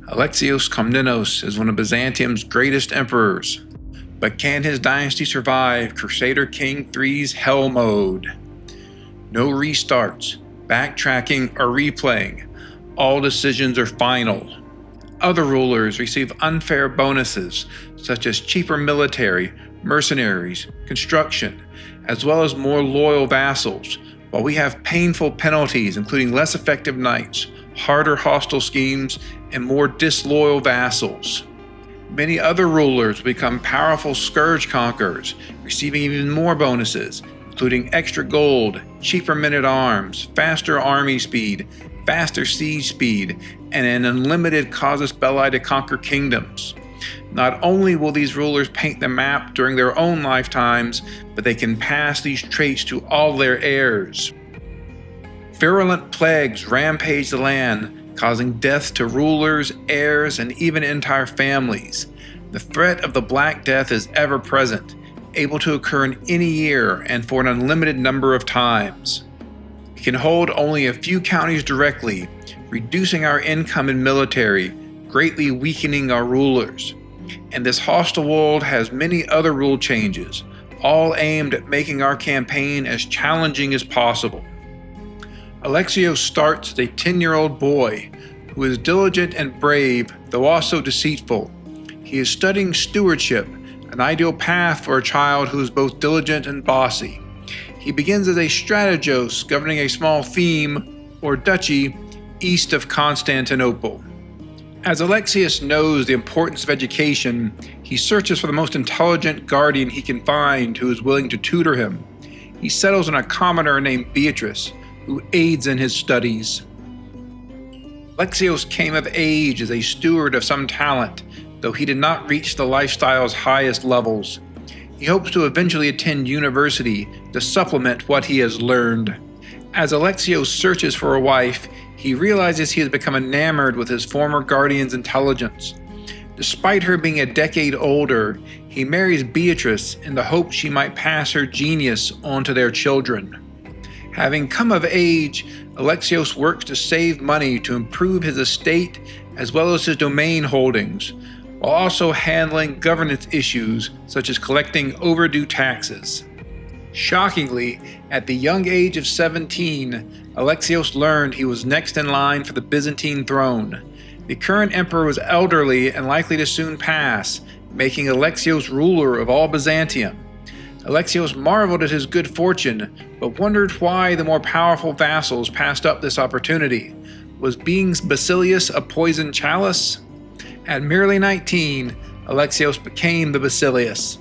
Alexios Komnenos is one of Byzantium's greatest emperors, but can his dynasty survive Crusader King III's hell mode? No restarts, backtracking, or replaying. All decisions are final. Other rulers receive unfair bonuses, such as cheaper military, mercenaries, construction, as well as more loyal vassals, while we have painful penalties including less effective knights, harder hostile schemes, and more disloyal vassals. Many other rulers become powerful scourge conquerors, receiving even more bonuses, including extra gold, cheaper men-at-arms, faster army speed, faster siege speed, and an unlimited casus belli to conquer kingdoms. Not only will these rulers paint the map during their own lifetimes, but they can pass these traits to all their heirs. Virulent plagues rampage the land, causing death to rulers, heirs, and even entire families. The threat of the Black Death is ever present, able to occur in any year and for an unlimited number of times. We can hold only a few counties directly, reducing our income and military, greatly weakening our rulers. And this hostile world has many other rule changes, all aimed at making our campaign as challenging as possible. Alexios starts as a 10-year-old boy who is diligent and brave, though also deceitful. He is studying stewardship, an ideal path for a child who is both diligent and bossy. He begins as a strategos governing a small theme, or duchy, east of Constantinople. As Alexios knows the importance of education, he searches for the most intelligent guardian he can find who is willing to tutor him. He settles on a commoner named Beatrice, who aids in his studies. Alexios came of age as a steward of some talent, though he did not reach the lifestyle's highest levels. He hopes to eventually attend university to supplement what he has learned. As Alexios searches for a wife, he realizes he has become enamored with his former guardian's intelligence. Despite her being a decade older, he marries Beatrice in the hope she might pass her genius on to their children. Having come of age, Alexios works to save money to improve his estate as well as his domain holdings, while also handling governance issues such as collecting overdue taxes. Shockingly, at the young age of 17, Alexios learned he was next in line for the Byzantine throne. The current emperor was elderly and likely to soon pass, making Alexios ruler of all Byzantium. Alexios marveled at his good fortune, but wondered why the more powerful vassals passed up this opportunity. Was being Basilius a poisoned chalice? At merely 19, Alexios became the Basilius.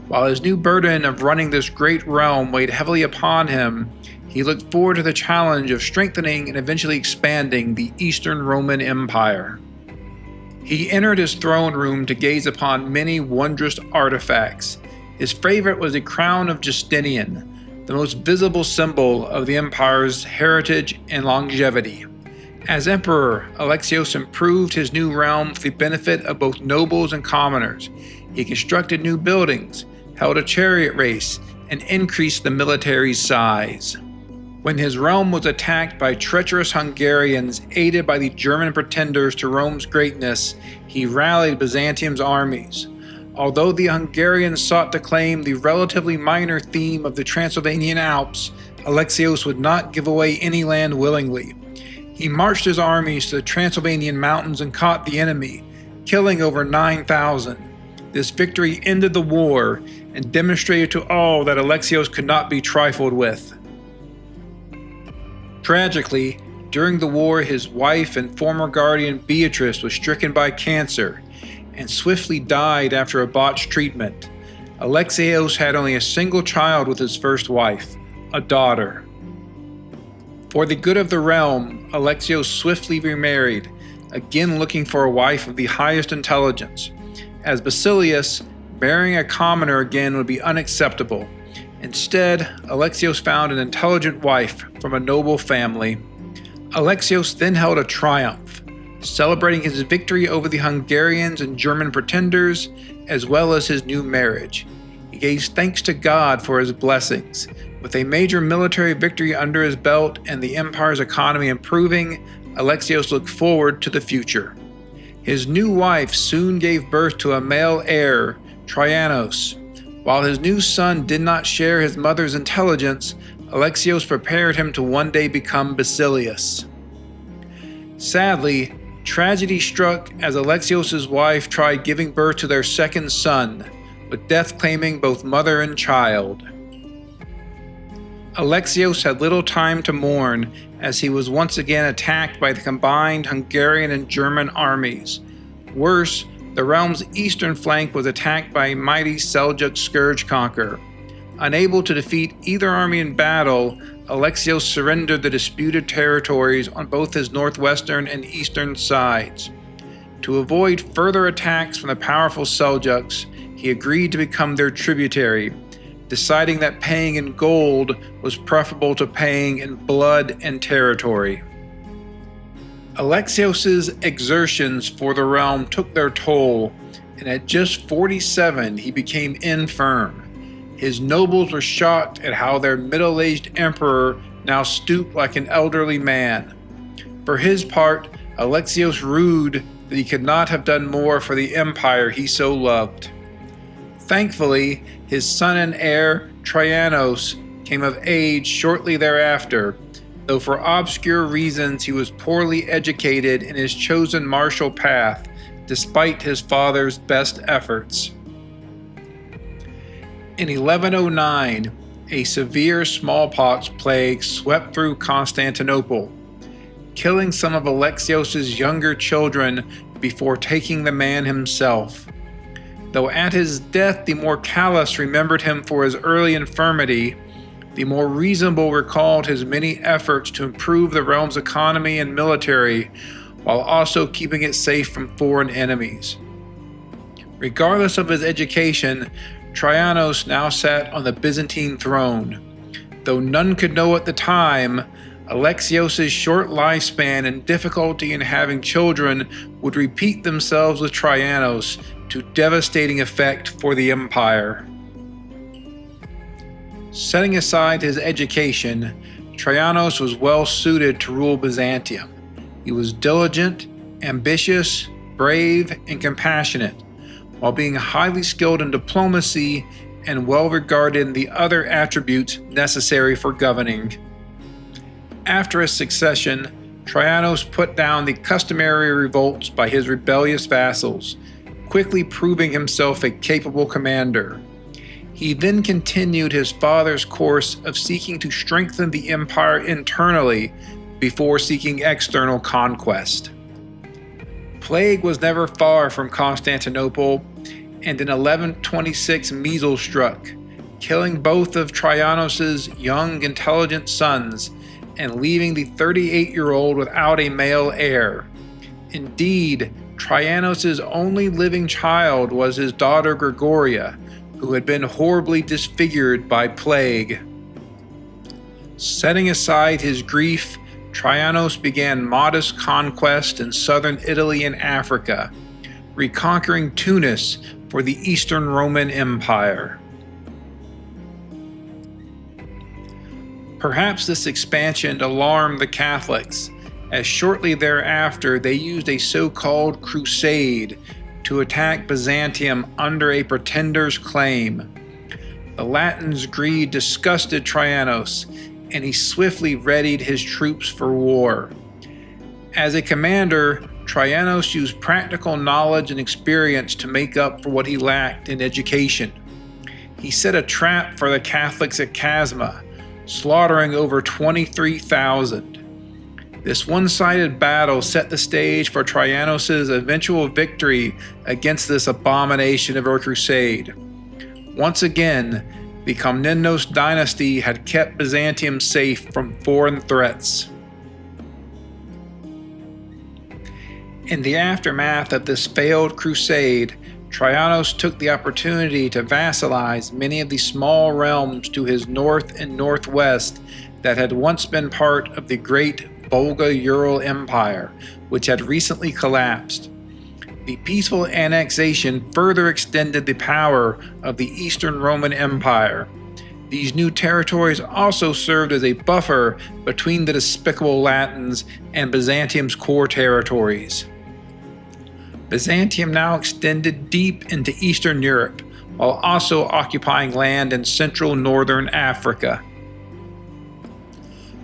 While his new burden of running this great realm weighed heavily upon him, he looked forward to the challenge of strengthening and eventually expanding the Eastern Roman Empire. He entered his throne room to gaze upon many wondrous artifacts. His favorite was the crown of Justinian, the most visible symbol of the empire's heritage and longevity. As emperor, Alexios improved his new realm for the benefit of both nobles and commoners. He constructed new buildings, held a chariot race, and increased the military's size. When his realm was attacked by treacherous Hungarians aided by the German pretenders to Rome's greatness, he rallied Byzantium's armies. Although the Hungarians sought to claim the relatively minor theme of the Transylvanian Alps, Alexios would not give away any land willingly. He marched his armies to the Transylvanian mountains and caught the enemy, killing over 9,000. This victory ended the war and demonstrated to all that Alexios could not be trifled with. Tragically, during the war, his wife and former guardian Beatrice was stricken by cancer and swiftly died after a botched treatment. Alexios had only a single child with his first wife, a daughter. For the good of the realm, Alexios swiftly remarried, again looking for a wife of the highest intelligence. As Basilius, marrying a commoner again would be unacceptable. Instead, Alexios found an intelligent wife from a noble family. Alexios then held a triumph, celebrating his victory over the Hungarians and German pretenders, as well as his new marriage. He gave thanks to God for his blessings. With a major military victory under his belt and the empire's economy improving, Alexios looked forward to the future. His new wife soon gave birth to a male heir, Trianos. While his new son did not share his mother's intelligence, Alexios prepared him to one day become Basilius. Sadly, tragedy struck as Alexios' wife tried giving birth to their second son, with death claiming both mother and child. Alexios had little time to mourn as he was once again attacked by the combined Hungarian and German armies. Worse, the realm's eastern flank was attacked by a mighty Seljuk scourge conqueror. Unable to defeat either army in battle, Alexios surrendered the disputed territories on both his northwestern and eastern sides. To avoid further attacks from the powerful Seljuks, he agreed to become their tributary, deciding that paying in gold was preferable to paying in blood and territory. Alexios' exertions for the realm took their toll, and at just 47 he became infirm. His nobles were shocked at how their middle-aged emperor now stooped like an elderly man. For his part, Alexios rued that he could not have done more for the empire he so loved. Thankfully, his son and heir, Trianos, came of age shortly thereafter, though for obscure reasons he was poorly educated in his chosen martial path, despite his father's best efforts. In 1109, a severe smallpox plague swept through Constantinople, killing some of Alexios' younger children before taking the man himself. Though at his death the more callous remembered him for his early infirmity, the more reasonable recalled his many efforts to improve the realm's economy and military, while also keeping it safe from foreign enemies. Regardless of his education, Trianos now sat on the Byzantine throne. Though none could know at the time, Alexios' short lifespan and difficulty in having children would repeat themselves with Trianos to devastating effect for the empire. Setting aside his education, Trianos was well suited to rule Byzantium. He was diligent, ambitious, brave, and compassionate, while being highly skilled in diplomacy and well regarded in the other attributes necessary for governing. After his succession, Trianos put down the customary revolts by his rebellious vassals, quickly proving himself a capable commander. He then continued his father's course of seeking to strengthen the empire internally before seeking external conquest. Plague was never far from Constantinople, and in 1126 measles struck, killing both of Trianos' young, intelligent sons and leaving the 38-year-old without a male heir. Indeed, Trianos' only living child was his daughter Gregoria, who had been horribly disfigured by plague. Setting aside his grief, Trianos began modest conquest in southern Italy and Africa, reconquering Tunis for the Eastern Roman Empire. Perhaps this expansion alarmed the Catholics, as shortly thereafter they used a so-called crusade to attack Byzantium under a pretender's claim. The Latins' greed disgusted Trianos, and he swiftly readied his troops for war. As a commander, Trianos used practical knowledge and experience to make up for what he lacked in education. He set a trap for the Catholics at Chasma, slaughtering over 23,000. This one-sided battle set the stage for Trianos' eventual victory against this abomination of a crusade. Once again, the Komnenos dynasty had kept Byzantium safe from foreign threats. In the aftermath of this failed crusade, Trianos took the opportunity to vassalize many of the small realms to his north and northwest that had once been part of the great Volga-Ural Empire, which had recently collapsed. The peaceful annexation further extended the power of the Eastern Roman Empire. These new territories also served as a buffer between the despicable Latins and Byzantium's core territories. Byzantium now extended deep into Eastern Europe, while also occupying land in central northern Africa.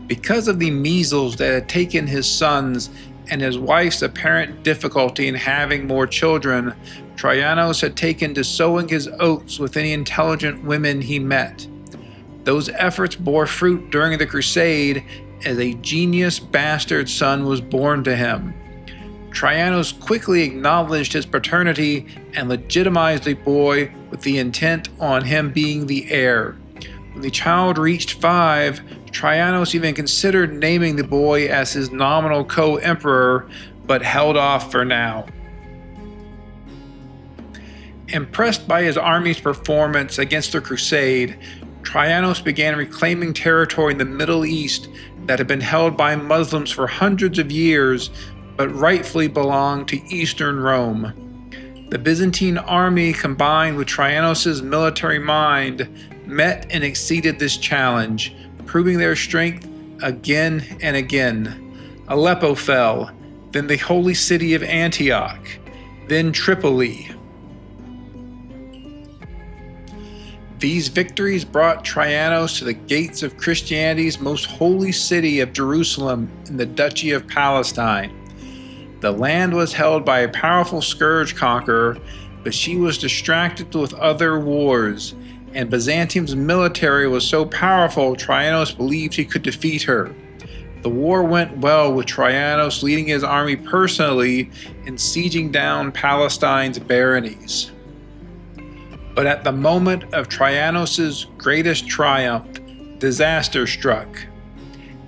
Because of the measles that had taken his sons and his wife's apparent difficulty in having more children, Trianos had taken to sowing his oats with any intelligent women he met. Those efforts bore fruit during the crusade, as a genius bastard son was born to him. Trianos quickly acknowledged his paternity and legitimized the boy with the intent on him being the heir. When the child reached 5, Trianos even considered naming the boy as his nominal co-emperor, but held off for now. Impressed by his army's performance against the crusade, Trianos began reclaiming territory in the Middle East that had been held by Muslims for hundreds of years, but rightfully belonged to Eastern Rome. The Byzantine army, combined with Trianos' military mind, met and exceeded this challenge, proving their strength again and again. Aleppo fell, then the holy city of Antioch, then Tripoli. These victories brought Trianos to the gates of Christianity's most holy city of Jerusalem in the Duchy of Palestine. The land was held by a powerful scourge conqueror, but she was distracted with other wars, and Byzantium's military was so powerful Trianos believed he could defeat her. The war went well, with Trianos leading his army personally in sieging down Palestine's baronies. But at the moment of Trianos' greatest triumph, disaster struck.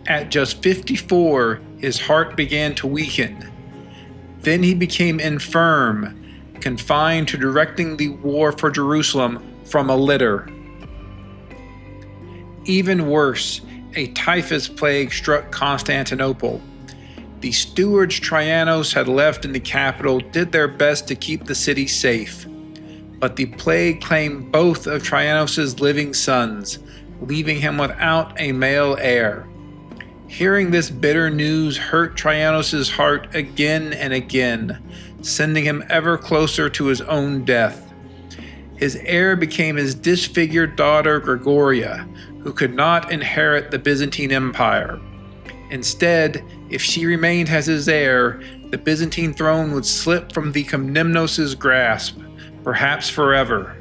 At just 54, his heart began to weaken. Then he became infirm, confined to directing the war for Jerusalem from a litter. Even worse, a typhus plague struck Constantinople. The stewards Trianos had left in the capital did their best to keep the city safe, but the plague claimed both of Trianos' living sons, leaving him without a male heir. Hearing this bitter news hurt Trianos' heart again and again, sending him ever closer to his own death. His heir became his disfigured daughter Gregoria, who could not inherit the Byzantine Empire. Instead, if she remained as his heir, the Byzantine throne would slip from the Komnenos' grasp, perhaps forever.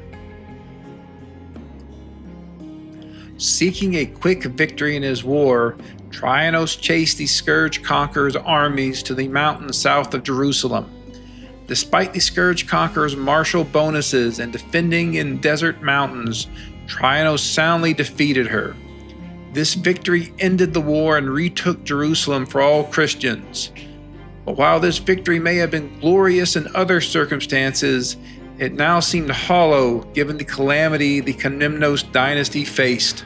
Seeking a quick victory in his war, Trianos chased the Scourge Conqueror's armies to the mountains south of Jerusalem. Despite the Scourge Conqueror's martial bonuses and defending in desert mountains, Trianos soundly defeated her. This victory ended the war and retook Jerusalem for all Christians. But while this victory may have been glorious in other circumstances, it now seemed hollow given the calamity the Komnenos dynasty faced.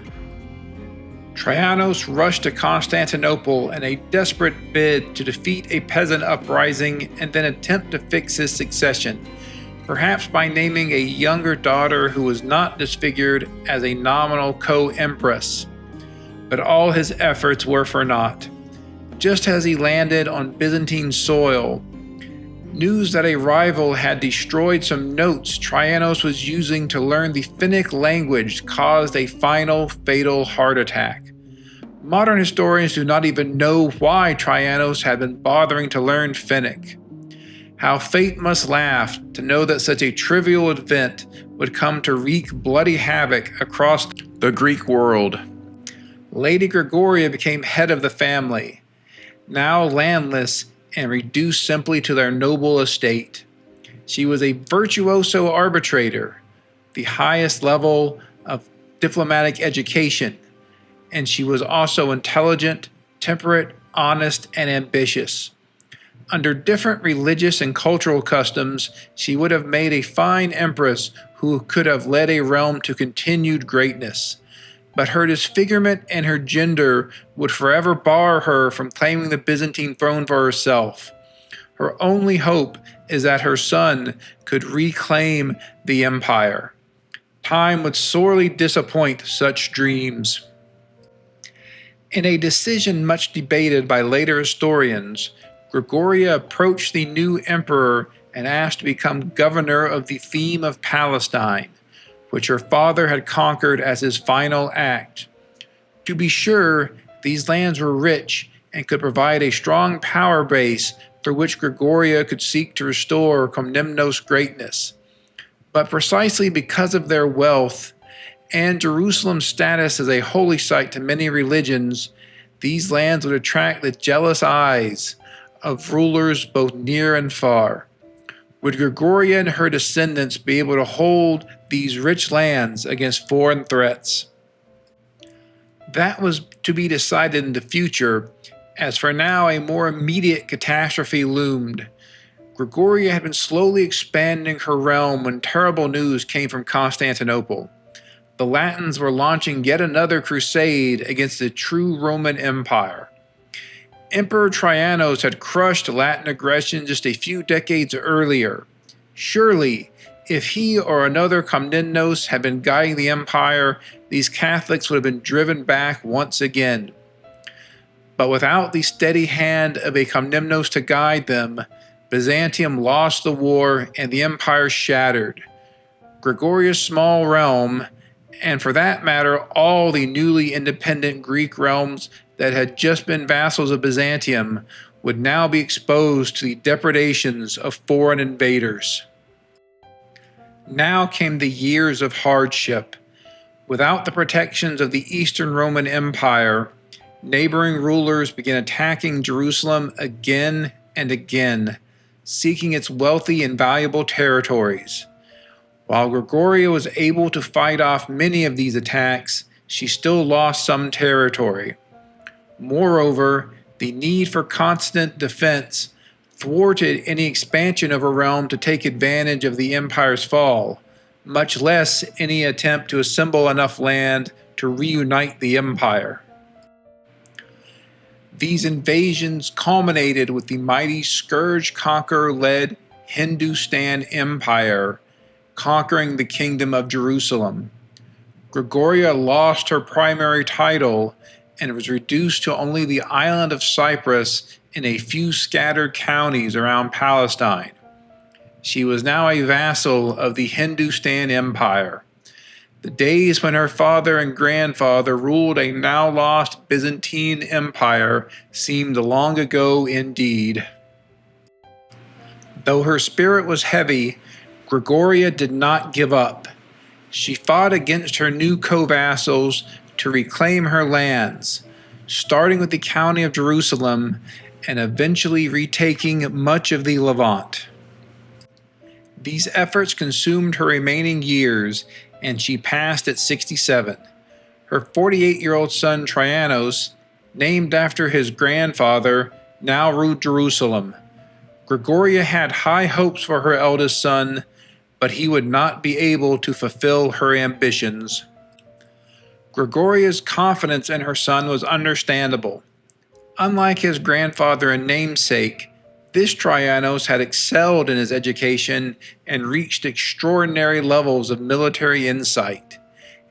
Trianos rushed to Constantinople in a desperate bid to defeat a peasant uprising and then attempt to fix his succession, perhaps by naming a younger daughter who was not disfigured as a nominal co-empress. But all his efforts were for naught. Just as he landed on Byzantine soil, news that a rival had destroyed some notes Trianos was using to learn the Finnic language caused a final fatal heart attack. Modern historians do not even know why Trianos had been bothering to learn Finnic. How fate must laugh to know that such a trivial event would come to wreak bloody havoc across the Greek world. Lady Gregoria became head of the family, now landless and reduced simply to their noble estate. She was a virtuoso arbitrator, the highest level of diplomatic education, and she was also intelligent, temperate, honest, and ambitious. Under different religious and cultural customs, she would have made a fine empress who could have led a realm to continued greatness. But her disfigurement and her gender would forever bar her from claiming the Byzantine throne for herself. Her only hope is that her son could reclaim the empire. Time would sorely disappoint such dreams. In a decision much debated by later historians, Gregoria approached the new emperor and asked to become governor of the theme of Palestine, which her father had conquered as his final act. To be sure, these lands were rich and could provide a strong power base through which Gregoria could seek to restore Komnenos' greatness. But precisely because of their wealth and Jerusalem's status as a holy site to many religions, these lands would attract the jealous eyes of rulers both near and far. Would Gregoria and her descendants be able to hold these rich lands against foreign threats? That was to be decided in the future, as for now a more immediate catastrophe loomed. Gregoria had been slowly expanding her realm when terrible news came from Constantinople. The Latins were launching yet another crusade against the true Roman Empire. Emperor Trianos had crushed Latin aggression just a few decades earlier. Surely, if he or another Komnenos had been guiding the empire, these Catholics would have been driven back once again. But without the steady hand of a Komnenos to guide them, Byzantium lost the war and the empire shattered. Gregoria's small realm, and for that matter all the newly independent Greek realms that had just been vassals of Byzantium, would now be exposed to the depredations of foreign invaders. Now came the years of hardship. Without the protections of the Eastern Roman Empire, neighboring rulers began attacking Jerusalem again and again, seeking its wealthy and valuable territories. While Gregoria was able to fight off many of these attacks, she still lost some territory. Moreover, the need for constant defense thwarted any expansion of her realm to take advantage of the empire's fall, much less any attempt to assemble enough land to reunite the empire. These invasions culminated with the mighty Scourge Conqueror-led Hindustan Empire conquering the Kingdom of Jerusalem. Gregoria lost her primary title and was reduced to only the island of Cyprus and a few scattered counties around Palestine. She was now a vassal of the Hindustan Empire. The days when her father and grandfather ruled a now lost Byzantine Empire seemed long ago indeed. Though her spirit was heavy, Gregoria did not give up. She fought against her new co-vassals to reclaim her lands, starting with the county of Jerusalem and eventually retaking much of the Levant. These efforts consumed her remaining years, and she passed at 67. Her 48-year-old son Trianos, named after his grandfather, now ruled Jerusalem. Gregoria had high hopes for her eldest son, but he would not be able to fulfill her ambitions. Gregoria's confidence in her son was understandable. Unlike his grandfather and namesake, this Trianos had excelled in his education and reached extraordinary levels of military insight.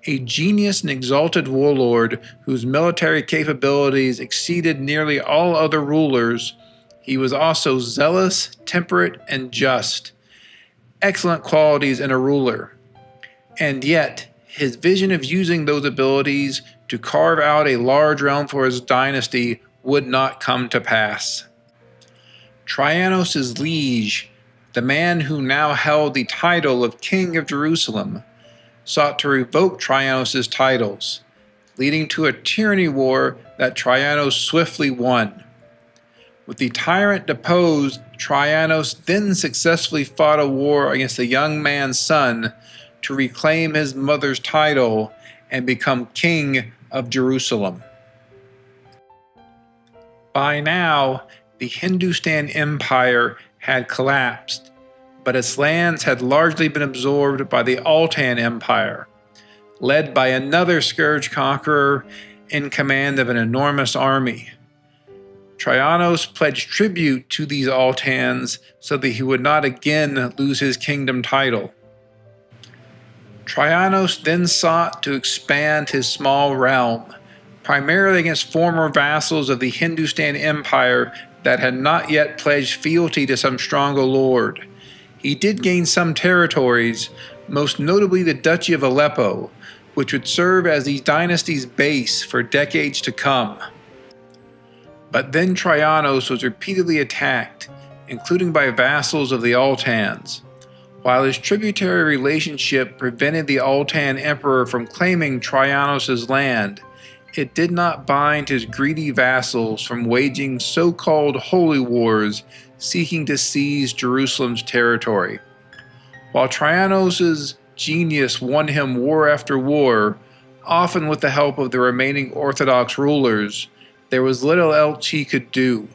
A genius and exalted warlord whose military capabilities exceeded nearly all other rulers, he was also zealous, temperate, and just. Excellent qualities in a ruler. And yet, his vision of using those abilities to carve out a large realm for his dynasty would not come to pass. Trianos' liege, the man who now held the title of King of Jerusalem, sought to revoke Trianos' titles, leading to a tyranny war that Trianos swiftly won. With the tyrant deposed, Trianos then successfully fought a war against the young man's son to reclaim his mother's title and become king of Jerusalem. By now, the Hindustan Empire had collapsed, but its lands had largely been absorbed by the Altan Empire, led by another Scourge Conqueror in command of an enormous army. Trianos pledged tribute to these Altans so that he would not again lose his kingdom title. Trianos then sought to expand his small realm, primarily against former vassals of the Hindustan Empire that had not yet pledged fealty to some stronger lord. He did gain some territories, most notably the Duchy of Aleppo, which would serve as the dynasty's base for decades to come. But then Trianos was repeatedly attacked, including by vassals of the Altans. While his tributary relationship prevented the Altan emperor from claiming Trianos' land, it did not bind his greedy vassals from waging so-called holy wars seeking to seize Jerusalem's territory. While Trianos' genius won him war after war, often with the help of the remaining Orthodox rulers, there was little else he could do.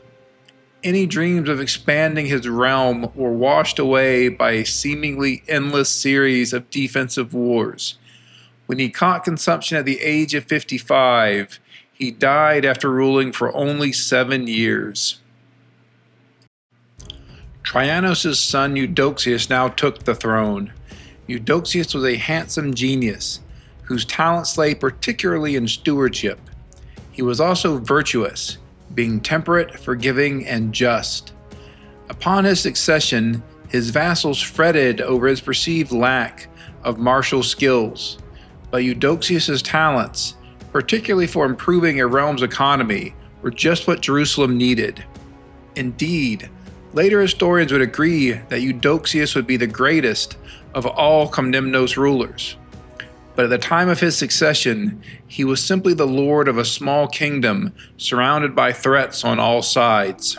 Any dreams of expanding his realm were washed away by a seemingly endless series of defensive wars. When he caught consumption at the age of 55, he died after ruling for only 7 years. Trianos' son Udokius now took the throne. Udokius was a handsome genius, whose talents lay particularly in stewardship. He was also virtuous, being temperate, forgiving, and just. Upon his succession, his vassals fretted over his perceived lack of martial skills, but Udokius' talents, particularly for improving a realm's economy, were just what Jerusalem needed. Indeed, later historians would agree that Udokius would be the greatest of all Komnenos rulers. But at the time of his succession, he was simply the lord of a small kingdom surrounded by threats on all sides.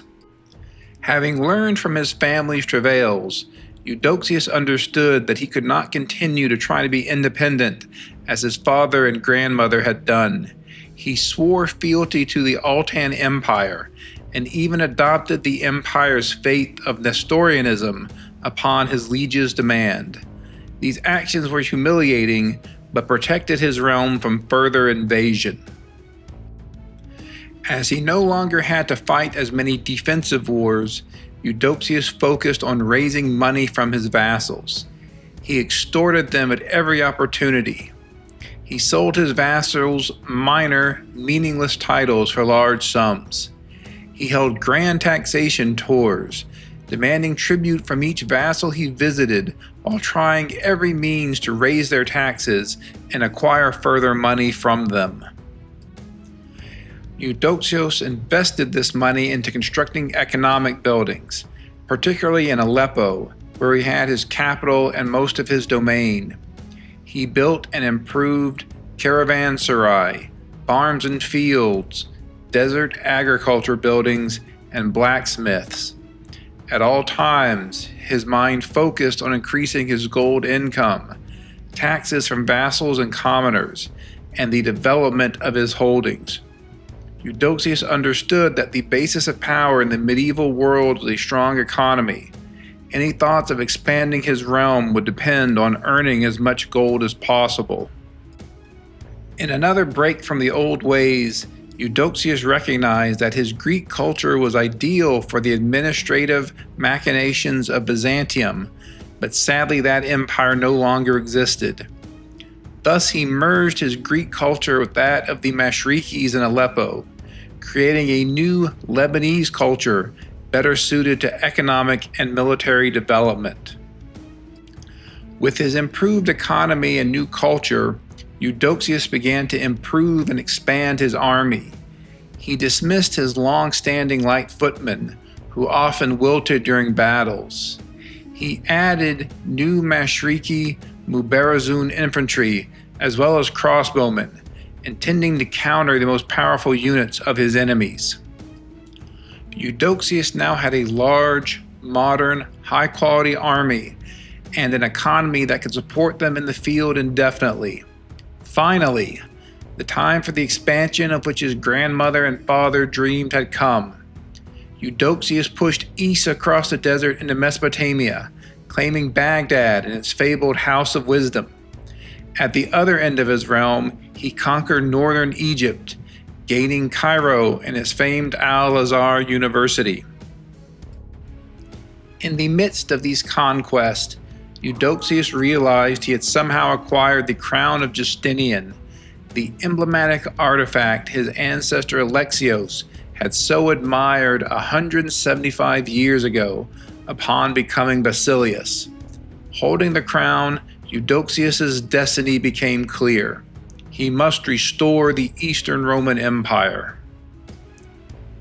Having learned from his family's travails, Udokius understood that he could not continue to try to be independent as his father and grandmother had done. He swore fealty to the Altan Empire and even adopted the empire's faith of Nestorianism upon his liege's demand. These actions were humiliating, but protected his realm from further invasion. As he no longer had to fight as many defensive wars, Udokius focused on raising money from his vassals. He extorted them at every opportunity. He sold his vassals minor, meaningless titles for large sums. He held grand taxation tours, demanding tribute from each vassal he visited while trying every means to raise their taxes and acquire further money from them. Udokius invested this money into constructing economic buildings, particularly in Aleppo, where he had his capital and most of his domain. He built and improved caravanserai, farms and fields, desert agriculture buildings, and blacksmiths. At all times, his mind focused on increasing his gold income, taxes from vassals and commoners, and the development of his holdings. Udokius understood that the basis of power in the medieval world was a strong economy. Any thoughts of expanding his realm would depend on earning as much gold as possible. In another break from the old ways, Udokius recognized that his Greek culture was ideal for the administrative machinations of Byzantium, but sadly that empire no longer existed. Thus he merged his Greek culture with that of the Mashrikis in Aleppo, creating a new Lebanese culture better suited to economic and military development. With his improved economy and new culture, Udokius began to improve and expand his army. He dismissed his long-standing light footmen, who often wilted during battles. He added new Mashriki Mubarazun infantry, as well as crossbowmen, intending to counter the most powerful units of his enemies. Udokius now had a large, modern, high-quality army and an economy that could support them in the field indefinitely. Finally, the time for the expansion of which his grandmother and father dreamed had come. Udokius pushed east across the desert into Mesopotamia, claiming Baghdad and its fabled House of Wisdom. At the other end of his realm, he conquered northern Egypt, gaining Cairo and its famed Al-Azhar University. In the midst of these conquests, Udokius realized he had somehow acquired the crown of Justinian, the emblematic artifact his ancestor Alexios had so admired 175 years ago upon becoming Basileus. Holding the crown, Eudoxius's destiny became clear. He must restore the Eastern Roman Empire.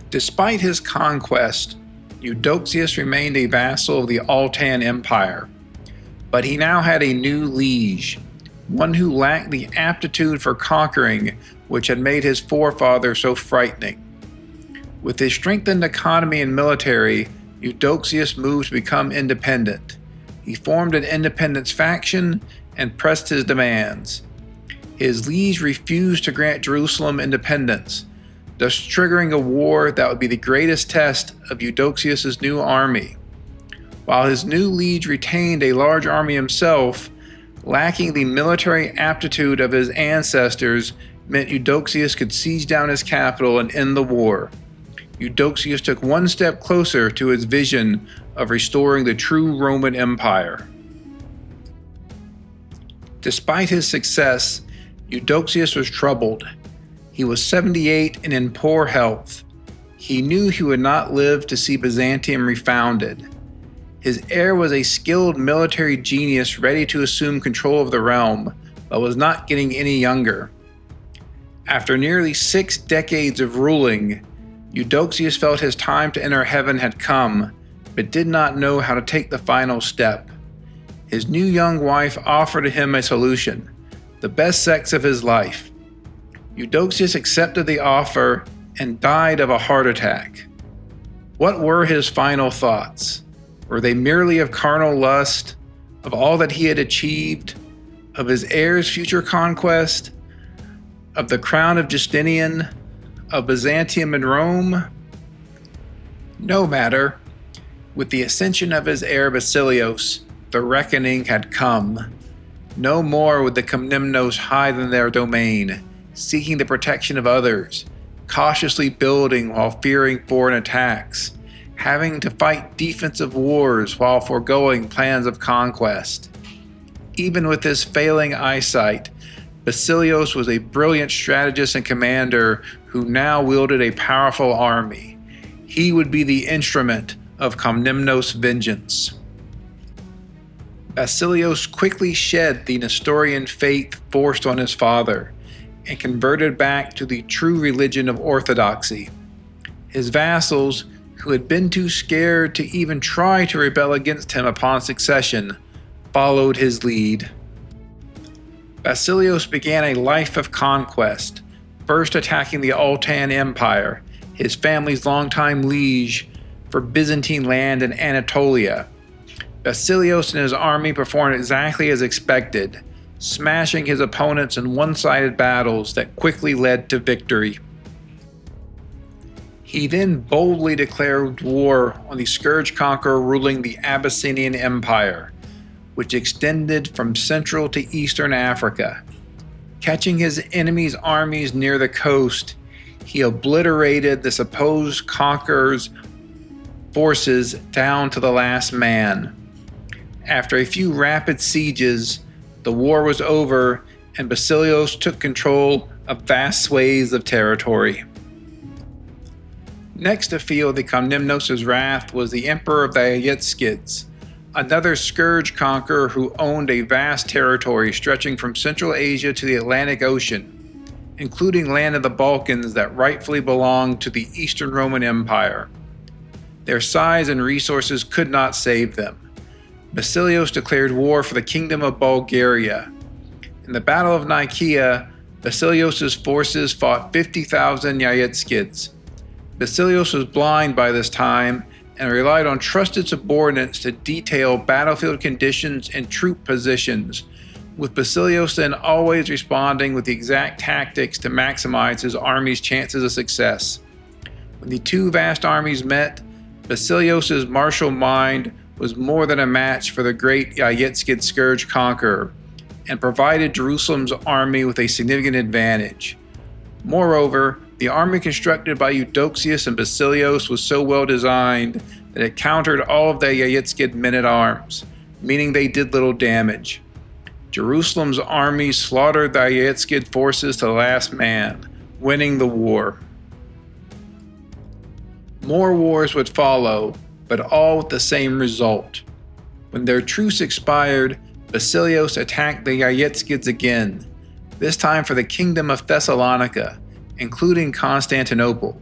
Despite his conquest, Eudoxius remained a vassal of the Altan Empire, but he now had a new liege, one who lacked the aptitude for conquering which had made his forefather so frightening. With his strengthened economy and military, Eudoxius moved to become independent. He formed an independence faction and pressed his demands. His liege refused to grant Jerusalem independence, thus triggering a war that would be the greatest test of Eudoxius's new army. While his new liege retained a large army himself, lacking the military aptitude of his ancestors meant Eudoxius could siege down his capital and end the war. Eudoxius took one step closer to his vision of restoring the true Roman Empire. Despite his success, Eudoxius was troubled. He was 78 and in poor health. He knew he would not live to see Byzantium refounded. His heir was a skilled military genius ready to assume control of the realm, but was not getting any younger. After nearly 6 decades of ruling, Eudoxius felt his time to enter heaven had come, but did not know how to take the final step. His new young wife offered him a solution, the best sex of his life. Eudoxius accepted the offer and died of a heart attack. What were his final thoughts? Were they merely of carnal lust, of all that he had achieved, of his heir's future conquest, of the crown of Justinian, of Byzantium and Rome? No matter. With the ascension of his heir Basilios, the reckoning had come. No more would the Komnenos hide in their domain, seeking the protection of others, cautiously building while fearing foreign attacks, having to fight defensive wars while foregoing plans of conquest. Even with his failing eyesight, Basilios was a brilliant strategist and commander who now wielded a powerful army. He would be the instrument of Komnenos' vengeance. Basilios quickly shed the Nestorian faith forced on his father and converted back to the true religion of orthodoxy. His vassals, who had been too scared to even try to rebel against him upon succession, followed his lead. Basilios began a life of conquest, first attacking the Altan Empire, his family's longtime liege for Byzantine land in Anatolia. Basilios and his army performed exactly as expected, smashing his opponents in one-sided battles that quickly led to victory. He then boldly declared war on the scourge conqueror ruling the Abyssinian Empire, which extended from Central to Eastern Africa. Catching his enemy's armies near the coast, he obliterated the supposed conqueror's forces down to the last man. After a few rapid sieges, the war was over and Basilios took control of vast swathes of territory. Next to feel the Komnenos' wrath was the Emperor of the Alexios, another scourge conqueror who owned a vast territory stretching from Central Asia to the Atlantic Ocean, including land of the Balkans that rightfully belonged to the Eastern Roman Empire. Their size and resources could not save them. Basilios declared war for the Kingdom of Bulgaria. In the Battle of Nicaea, Basilios' forces fought 50,000 Alexios. Basilios was blind by this time and relied on trusted subordinates to detail battlefield conditions and troop positions, with Basilios then always responding with the exact tactics to maximize his army's chances of success. When the two vast armies met, Basilios' martial mind was more than a match for the great Alexios scourge conqueror, and provided Jerusalem's army with a significant advantage. Moreover, the army constructed by Eudoxius and Basilios was so well designed that it countered all of the Alexian men-at-arms, meaning they did little damage. Jerusalem's army slaughtered the Alexian forces to the last man, winning the war. More wars would follow, but all with the same result. When their truce expired, Basilios attacked the Yaitskids again, this time for the kingdom of Thessalonica, including Constantinople.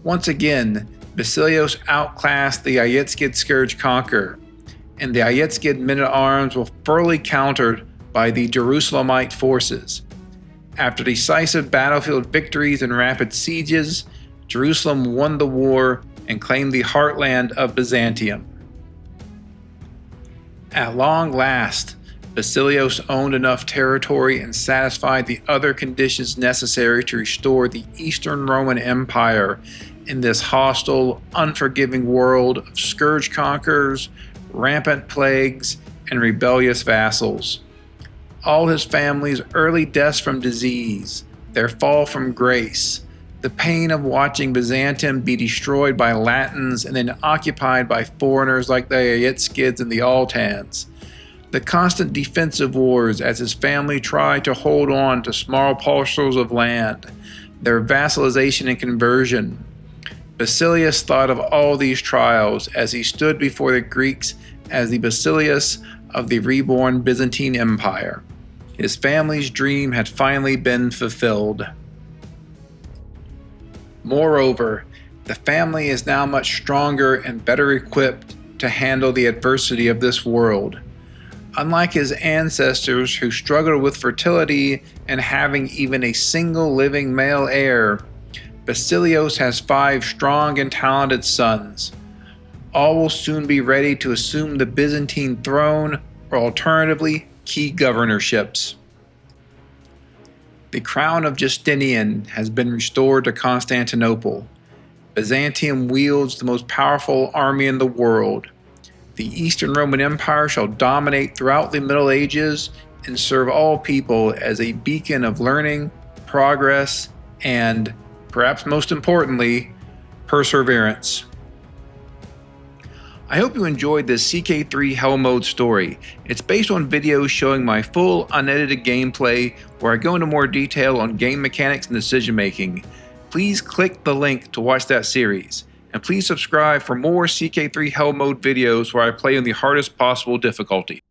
Once again, Basilios outclassed the Yaitskid scourge conqueror, and the Yaitskid men-at-arms were fully countered by the Jerusalemite forces. After decisive battlefield victories and rapid sieges, Jerusalem won the war and claimed the heartland of Byzantium. At long last, Basilios owned enough territory and satisfied the other conditions necessary to restore the Eastern Roman Empire in this hostile, unforgiving world of scourge conquerors, rampant plagues, and rebellious vassals. All his family's early deaths from disease, their fall from grace, the pain of watching Byzantium be destroyed by Latins and then occupied by foreigners like the Yaitskids and the Altans, the constant defensive wars as his family tried to hold on to small parcels of land, their vassalization and conversion. Basilius thought of all these trials as he stood before the Greeks as the Basilius of the reborn Byzantine Empire. His family's dream had finally been fulfilled. Moreover, the family is now much stronger and better equipped to handle the adversity of this world. Unlike his ancestors who struggled with fertility and having even a single living male heir, Basilios has 5 strong and talented sons. All will soon be ready to assume the Byzantine throne, or alternatively, key governorships. The crown of Justinian has been restored to Constantinople. Byzantium wields the most powerful army in the world. The Eastern Roman Empire shall dominate throughout the Middle Ages and serve all people as a beacon of learning, progress, and, perhaps most importantly, perseverance. I hope you enjoyed this CK3 Hell Mode story. It's based on videos showing my full unedited gameplay where I go into more detail on game mechanics and decision making. Please click the link to watch that series. And please subscribe for more CK3 Hell Mode videos where I play on the hardest possible difficulty.